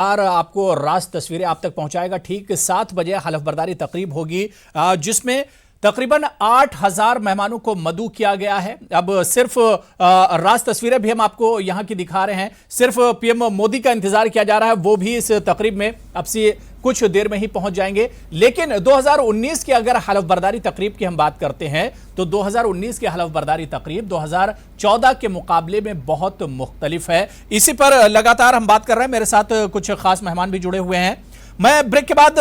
और आपको राज तस्वीरें आप तक पहुंचाएगा। ठीक 7 बजे हलफबरदारी तकरीब होगी जिसमें तकरीबन 8,000 मेहमानों को मदऊ किया गया है। अब सिर्फ राज तस्वीरें भी हम आपको यहां की दिखा रहे हैं। सिर्फ पीएम मोदी का इंतजार किया जा रहा है, वो भी इस तकरीब में अब से कुछ देर में ही पहुंच जाएंगे। लेकिन 2019 की अगर हलफबरदारी तकरीब की हम बात करते हैं तो 2019 की हलफबरदारी तकरीब 2014 के मुकाबले में बहुत मुख्तलिफ है। इसी पर लगातार हम बात कर रहे हैं। मेरे साथ कुछ खास मेहमान भी जुड़े हुए हैं। मैं ब्रेक के बाद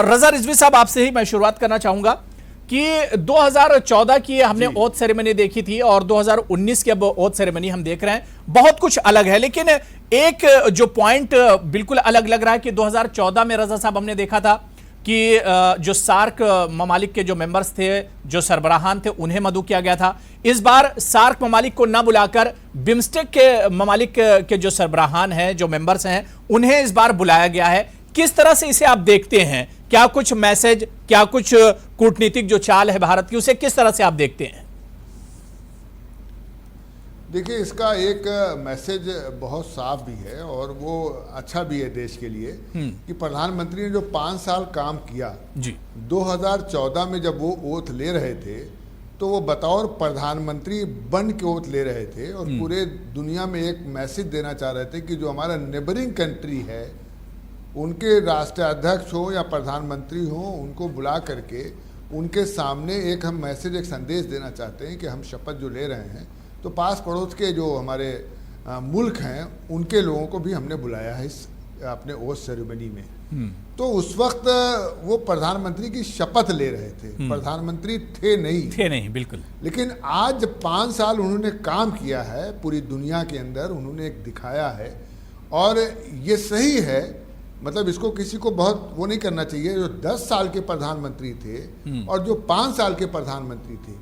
रजा रिजवी साहब आपसे ही मैं शुरुआत करना चाहूंगा कि 2014 की हमने ओथ सेरेमनी देखी थी और 2019 की अब ओथ सेरेमनी हम देख रहे हैं, बहुत कुछ अलग है। लेकिन एक जो पॉइंट बिल्कुल अलग लग रहा है कि 2014 में रजा साहब हमने देखा था कि जो सार्क ममालिक के जो मेंबर्स थे, जो सरबराहान थे, उन्हें मदऊ किया गया था। इस बार सार्क ममालिक को न बुलाकर बिम्स्टेक के ममालिक के जो सरबराहान हैं, जो मेंबर्स हैं, उन्हें इस बार बुलाया गया है। किस तरह से इसे आप देखते हैं? क्या कुछ मैसेज, क्या कुछ कूटनीतिक जो चाल है भारत की, उसे किस तरह से आप देखते हैं? देखिए, इसका एक मैसेज बहुत साफ भी है और वो अच्छा भी है देश के लिए कि प्रधानमंत्री ने जो 5 साल काम किया जी 2014 में जब वो ओथ ले रहे थे तो वो बतौर प्रधानमंत्री बन के ओथ ले रहे थे और पूरे दुनिया में एक मैसेज देना चाह रहे थे कि जो हमारा नेबरिंग कंट्री है उनके राष्ट्राध्यक्ष हो या प्रधानमंत्री हो, उनको बुला करके उनके सामने एक हम मैसेज, एक संदेश देना चाहते हैं कि हम शपथ जो ले रहे हैं तो पास पड़ोस के जो हमारे मुल्क हैं उनके लोगों को भी हमने बुलाया है इस अपने ओथ सेरेमनी में। तो उस वक्त वो प्रधानमंत्री की शपथ ले रहे थे, प्रधानमंत्री थे नहीं बिल्कुल। लेकिन आज 5 साल उन्होंने काम किया है पूरी दुनिया के अंदर, उन्होंने एक दिखाया है और ये सही है। मतलब इसको किसी को बहुत वो नहीं करना चाहिए। जो 10 साल के प्रधानमंत्री थे और जो 5 साल के प्रधानमंत्री थे,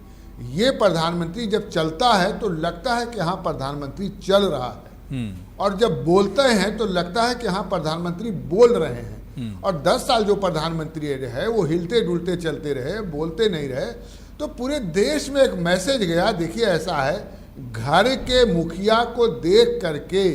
ये प्रधानमंत्री जब चलता है तो लगता है कि हाँ प्रधानमंत्री चल रहा है और जब बोलते हैं तो लगता है कि हाँ प्रधानमंत्री बोल रहे हैं। और 10 साल जो प्रधानमंत्री रहे वो हिलते डुलते चलते रहे, बोलते नहीं रहे। तो पूरे देश में एक मैसेज गया। देखिए, ऐसा है, घर के मुखिया को देख करके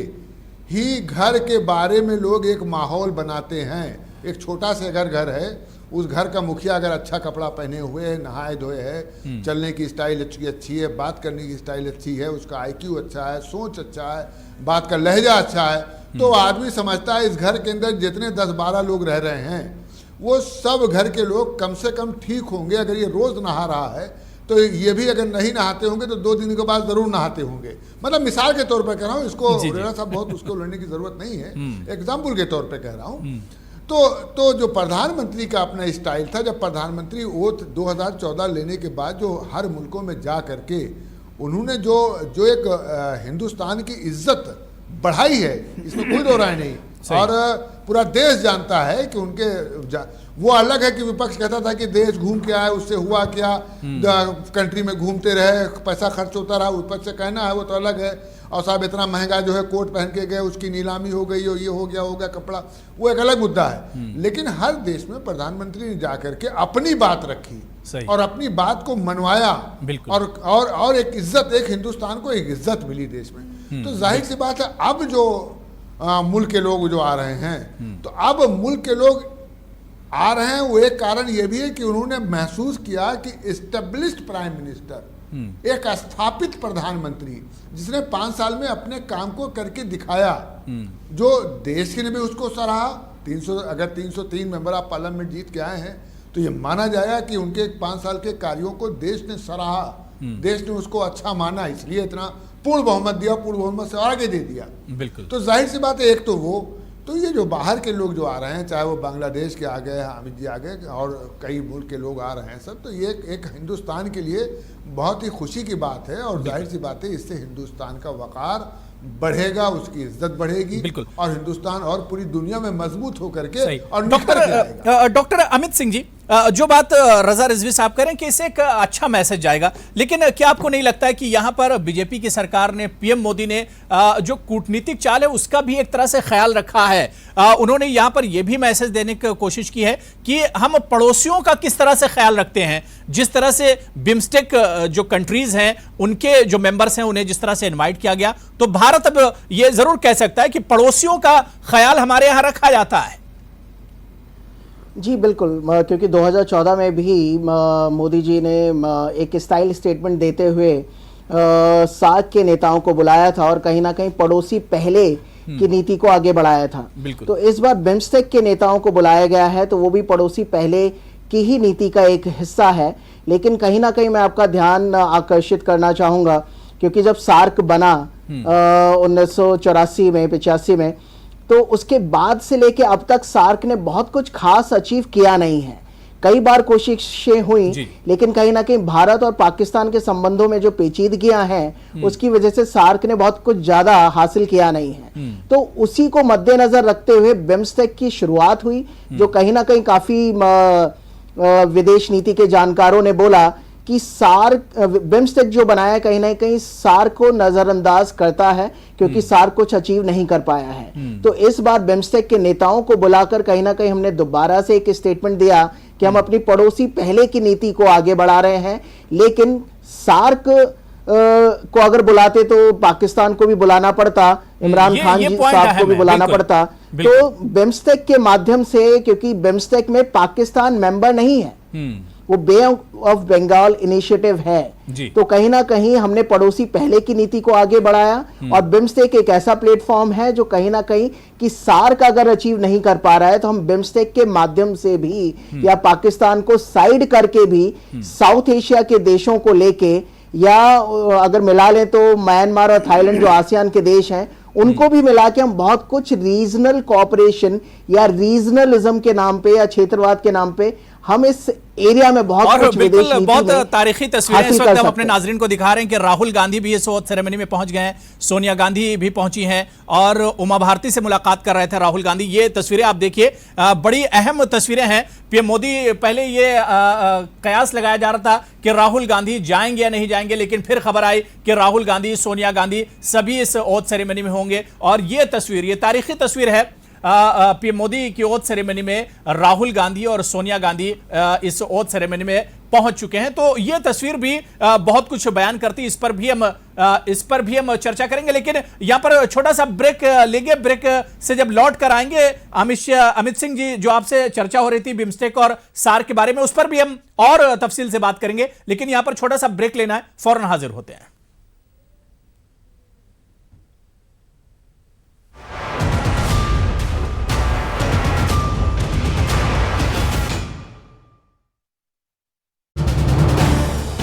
ही घर के बारे में लोग एक माहौल बनाते हैं। एक छोटा सा अगर घर है, उस घर का मुखिया अगर अच्छा कपड़ा पहने हुए है, नहाए धोए है, चलने की स्टाइल अच्छी है, बात करने की स्टाइल अच्छी है, उसका आईक्यू अच्छा है, सोच अच्छा है, बात का लहजा अच्छा है, तो आदमी समझता है इस घर के अंदर जितने 10-12 लोग रह रहे हैं वो सब घर के लोग कम से कम ठीक होंगे। अगर ये रोज नहा रहा है तो ये भी अगर नहीं नहाते होंगे तो 2 दिन के बाद जरूर नहाते होंगे। मतलब मिसाल के तौर पर कह रहा हूँ, इसको रेणा साहब बहुत उसको लेने की जरूरत नहीं है, एग्जाम्पल के तौर पर कह रहा हूँ। तो जो प्रधानमंत्री का अपना स्टाइल था, जब प्रधानमंत्री ओथ 2014 लेने के बाद जो हर मुल्कों में जा करके उन्होंने जो एक हिंदुस्तान की इज्जत बढ़ाई है, इसमें कोई दो राय नहीं। और पूरा देश जानता है कि उनके वो अलग है कि विपक्ष कहता था कि देश घूम के आए, उससे हुआ क्या, कंट्री में घूमते रहे, पैसा खर्च होता रहा, विपक्ष से कहना है वो तो अलग है। और साहब इतना महंगा जो है कोट पहन के गए, उसकी नीलामी हो गई, और ये हो गया कपड़ा, वो एक अलग मुद्दा है। लेकिन हर देश में प्रधानमंत्री ने जाकर के अपनी बात रखी और अपनी बात को मनवाया और एक इज्जत, एक हिंदुस्तान को एक इज्जत मिली देश में। तो जाहिर सी बात है, अब जो मुल्क के लोग जो आ रहे हैं, तो अब मुल्क के लोग आ रहे हैं, वो एक कारण ये भी है कि उन्होंने महसूस किया कि एस्टेब्लिश्ड प्राइम मिनिस्टर, एक स्थापित प्रधानमंत्री जिसने 5 साल में अपने काम को करके दिखाया, जो देश के ने भी उसको सराहा। 303 मेंबर ऑफ पार्लियामेंट जीत के आए हैं तो ये माना जाएगा कि उनके 5 साल के कार्यों को देश ने सराहा, देश ने उसको अच्छा माना, इसलिए इतना पूर्ण बहुमत दिया, पूर्ण बहुमत से आगे दे दिया। बिल्कुल। तो जाहिर सी बात है, एक तो वो, तो ये जो बाहर के लोग जो आ रहे हैं, चाहे वो बांग्लादेश के आ गए, हामिद जी आ गए और कई मुल्क के लोग आ रहे हैं सब, तो ये एक हिंदुस्तान के लिए बहुत ही खुशी की बात है। और जाहिर सी बात है, इससे हिंदुस्तान का वकार बढ़ेगा, उसकी इज्जत बढ़ेगी और हिंदुस्तान और पूरी दुनिया में मजबूत होकर के और डॉक्टर अमित सिंह जी, जो बात रजा रिजवी साहब करें कि इससे एक अच्छा मैसेज जाएगा, लेकिन क्या आपको नहीं लगता है कि यहां पर बीजेपी की सरकार ने, पीएम मोदी ने जो कूटनीतिक चाल है उसका भी एक तरह से ख्याल रखा है? उन्होंने यहां पर यह भी मैसेज देने की कोशिश की है कि हम पड़ोसियों का किस तरह से ख्याल रखते हैं, जिस तरह से बिम्स्टेक जो कंट्रीज हैं उनके जो मेंबर्स हैं उन्हें जिस तरह से इनवाइट किया गया, तो भारत अब यह जरूर कह सकता है कि पड़ोसियों का ख्याल हमारे यहां रखा जाता है। जी बिल्कुल, क्योंकि 2014 में भी मोदी जी ने एक स्टाइल स्टेटमेंट देते हुए सार्क के नेताओं को बुलाया था और कहीं ना कहीं पड़ोसी पहले की नीति को आगे बढ़ाया था। तो इस बार बिम्स्टेक के नेताओं को बुलाया गया है तो वो भी पड़ोसी पहले की ही नीति का एक हिस्सा है। लेकिन कहीं ना कहीं मैं आपका ध्यान आकर्षित करना चाहूँगा, क्योंकि जब सार्क बना 1984 में 85 में, तो उसके बाद से लेके अब तक सार्क ने बहुत कुछ खास अचीव किया नहीं है। कई बार कोशिशें हुई, लेकिन कहीं ना कहीं भारत और पाकिस्तान के संबंधों में जो पेचीदगियां हैं उसकी वजह से सार्क ने बहुत कुछ ज्यादा हासिल किया नहीं है। तो उसी को मद्देनजर रखते हुए बिम्स्टेक की शुरुआत हुई, जो कहीं ना कहीं काफी विदेश नीति के जानकारों ने बोला कि सार्क, बिम्स्टेक जो बनाया कहीं ना कहीं सार्क को नजरअंदाज करता है, क्योंकि सार्क कुछ अचीव नहीं कर पाया है। तो इस बार बिम्स्टेक के नेताओं को बुलाकर कहीं ना कहीं हमने दोबारा से एक स्टेटमेंट दिया कि हम अपनी पड़ोसी पहले की नीति को आगे बढ़ा रहे हैं। लेकिन सार्क को अगर बुलाते तो पाकिस्तान को भी बुलाना पड़ता, इमरान खान जी साहब को भी बुलाना पड़ता। तो बिम्स्टेक के माध्यम से, क्योंकि बिम्स्टेक में पाकिस्तान मेंबर नहीं है, वो बे ऑफ बंगाल इनिशिएटिव है, तो कहीं ना कहीं हमने पड़ोसी पहले की नीति को आगे बढ़ाया। और बिम्स्टेक एक ऐसा प्लेटफॉर्म है जो कहीं ना कहीं कि सार्क अगर अचीव नहीं कर पा रहा है तो हम बिम्स्टेक के माध्यम से भी या पाकिस्तान को साइड करके भी साउथ एशिया के देशों को लेके, या अगर मिला लें तो म्यांमार और थाईलैंड जो आसियान के देश हैं उनको भी मिला के हम बहुत कुछ रीजनल कोऑपरेशन या रीजनलिज्म के नाम पे या क्षेत्रवाद के नाम पे हम इस एरिया में बहुत कुछ बिल्कुल बहुत तारीखी तस्वीरें इस वक्त हम अपने नाजरीन को दिखा रहे हैं कि राहुल गांधी भी इस ओथ सेरेमनी में पहुंच गए हैं, सोनिया गांधी भी पहुंची हैं और उमा भारती से मुलाकात कर रहे थे राहुल गांधी। ये तस्वीरें आप देखिए, बड़ी अहम तस्वीरें हैं। पीएम मोदी, पहले ये कयास लगाया जा रहा था कि राहुल गांधी जाएंगे या नहीं जाएंगे, लेकिन फिर खबर आई कि राहुल गांधी, सोनिया गांधी सभी इस ओथ सेरेमनी में होंगे। और ये तस्वीर, ये तारीखी तस्वीर है पीएम मोदी की ओथ सेरेमनी में राहुल गांधी और सोनिया गांधी इस ओथ सेरेमनी में पहुंच चुके हैं। तो यह तस्वीर भी बहुत कुछ बयान करती है, इस पर भी हम चर्चा करेंगे। लेकिन यहां पर छोटा सा ब्रेक लेंगे। ब्रेक से जब लौट कर आएंगे, अमित सिंह जी, जो आपसे चर्चा हो रही थी बिम्स्टेक और सार्क के बारे में, उस पर भी हम और तफसील से बात करेंगे। लेकिन यहां पर छोटा सा ब्रेक लेना है, फौरन हाजिर होते हैं।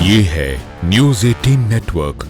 ये है न्यूज़ 18 नेटवर्क,